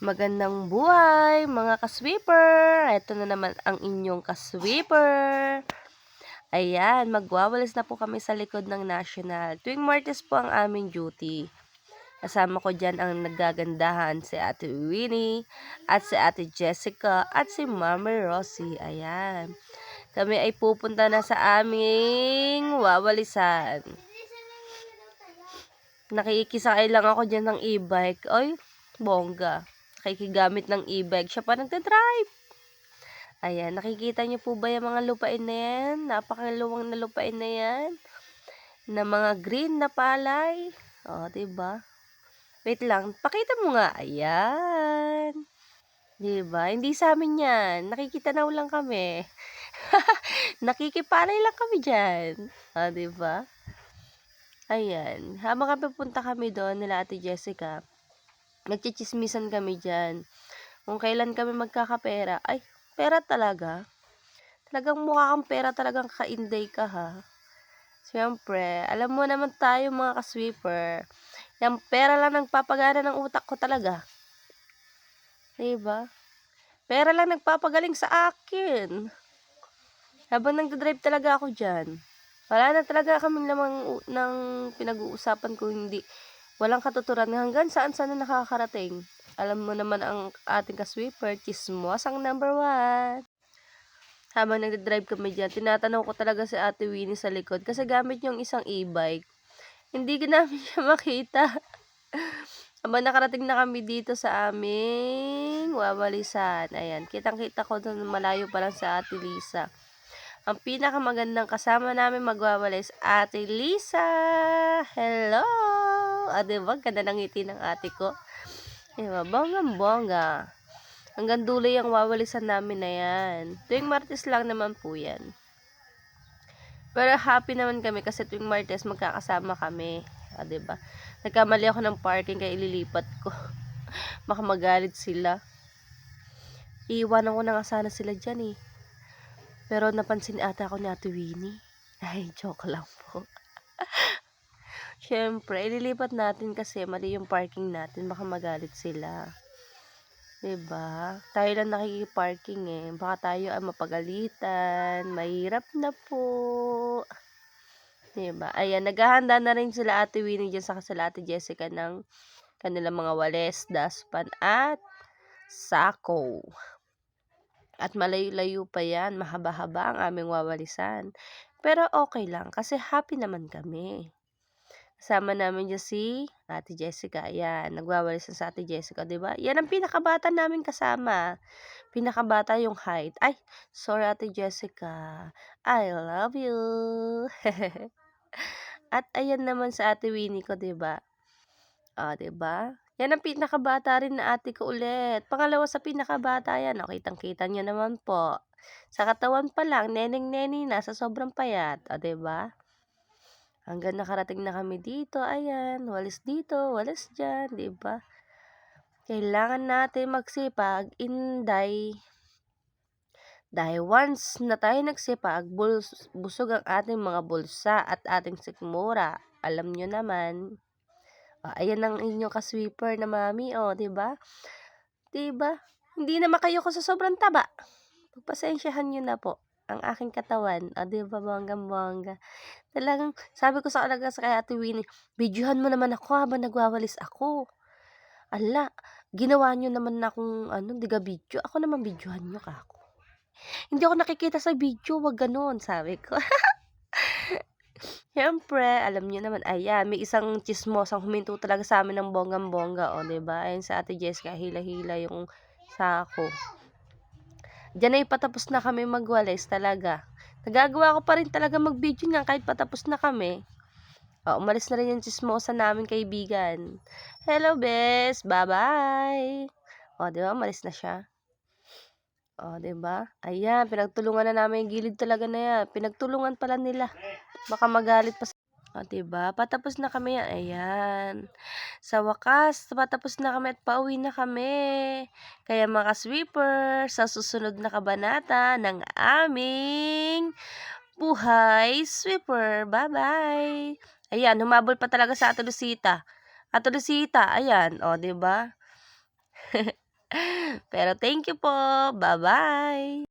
Magandang buhay mga ka-sweeper! Ito na naman ang inyong ka-sweeper. Ayan, magwawalis na po kami sa likod ng National. Tuwing Martes po ang aming duty. Kasama ko dyan ang nagagandahan si Ate Winnie at si Ate Jessica at si Mama Rosie. Ayan, kami ay pupunta na sa aming wawalisan. Nakikisakay lang ako dyan ng e-bike. Ay, bongga. Nakikigamit ng e-bike. Siya pa nagdadrive. Ayan, nakikita niyo po ba yung mga lupain na yan? Napakaluwang na lupain na yan. Na mga green na palay. O, diba? Wait lang, pakita mo nga. Ayan. Diba? Hindi sa amin yan. Nakikitanaw lang kami. Nakikipalay lang kami dyan. O, diba? Ayan. Habang pupunta kami doon nila Ate Jessica, nagchichismisan kami dyan. Kung kailan kami magkakapera. Ay, pera talaga. Talagang mukha kang pera, talagang ka-inday ka ha. Siyempre, alam mo naman tayo mga ka-sweeper. Yung pera lang nagpapagana ng utak ko talaga. Diba? Pera lang nagpapagaling sa akin. Habang nagdadrive talaga ako dyan. Wala na talaga kaming lamang ng pinag-uusapan ko, hindi. Walang katuturan hanggang saan-saan na nakakarating. Alam mo naman ang ating ka-sweeper, chismos ang number 1. Habang nagdadrive kami dyan, tinatanong ko talaga si Ate Winnie sa likod kasi gamit yung isang e-bike. Hindi namin siya makita. Habang nakarating na kami dito sa aming wawalisan. Ayan, kitang-kita ko doon malayo pa lang sa Ate Lisa. Ang pinakamagandang kasama namin magwawalis, Ate Lisa! Hello! Diba? Ganda ng ngiti ng ate ko. Diba? Bonggang-bongga. Hanggang dulo yung wawalisan namin na yan. Tuwing Martes lang naman po yan. Pero happy naman kami kasi tuwing Martes magkakasama kami. Diba? Nagkamali ako ng parking kaya ililipat ko. Baka magalit sila. Iiwanan ko na nga sana sila dyan eh. Pero napansin ata ako ni Ate Winnie. Ay, joke lang po. Siyempre, ililipat natin kasi mali yung parking natin. Baka magalit sila. Diba? Tayo lang nakikiparking eh. Baka tayo ay mapagalitan. Mahirap na po. Diba? Ayan, naghahanda na rin sila Ate Winnie dyan sa sila Ate Jessica ng kanilang mga wales, daspan at sako. At malayo-layo pa yan. Mahaba-haba ang aming wawalisan. Pero okay lang kasi happy naman kami. Kasama namin dyan si Ate Jessica. Ayan, nagwawalisan sa Ate Jessica, diba? Yan ang pinakabata namin kasama. Pinakabata yung height. Ay, sorry Ate Jessica. I love you. At ayan naman sa Ate Winnie ko, diba? Diba? Yan ang pinakabata rin na ate ko ulit. Pangalawa sa pinakabata yan. Kitang-kita nyo naman po. Sa katawan pa lang, neneng-neni na sa sobrang payat. Diba? Hanggang nakarating na kami dito. Ayan, walis dito, walis dyan. Diba? Kailangan natin magsipag, inday. Dahil once na tayo nagsipag, busog ang ating mga bulsa at ating sikmura. Alam nyo naman. Ayan ang inyong ka-sweeper na mami, diba? Diba? Hindi na makayo ko sa sobrang taba. Pagpasensyahan nyo na po ang aking katawan. Diba, bonggang-bongga. Talagang, sabi ko sa talaga sa kay Ate Winnie, videohan mo naman ako habang nagwawalis ako. Ala, ginawa nyo naman na akong, diga video. Ako naman videohan nyo ka ako. Hindi ako nakikita sa video, wag ganon, sabi ko. Siyempre, alam niyo naman, ayan, may isang chismosang huminto talaga sa amin ng bonggang-bongga, diba? Ayun sa Ate Jessica, hila-hila yung sako. Diyan ay patapos na kami magwalis talaga. Nagagawa ko pa rin talaga mag-video niyan kahit patapos na kami. Umalis na rin yung chismosa namin kaibigan. Hello, bes! Bye-bye! Diba? Umalis na siya. Diba? Ayan, pinagtulungan na namin yung gilid talaga na yan. Pinagtulungan pala nila. Baka magalit pa. Diba? Patapos na kami. Ayan. Sa wakas, patapos na kami at pauwi na kami. Kaya mga sweeper, sa susunod na kabanata ng aming buhay sweeper. Bye-bye! Ayan, humabol pa talaga sa Ate Lucita. Ate Lucita, ayan. Diba? Pero thank you po. Bye-bye.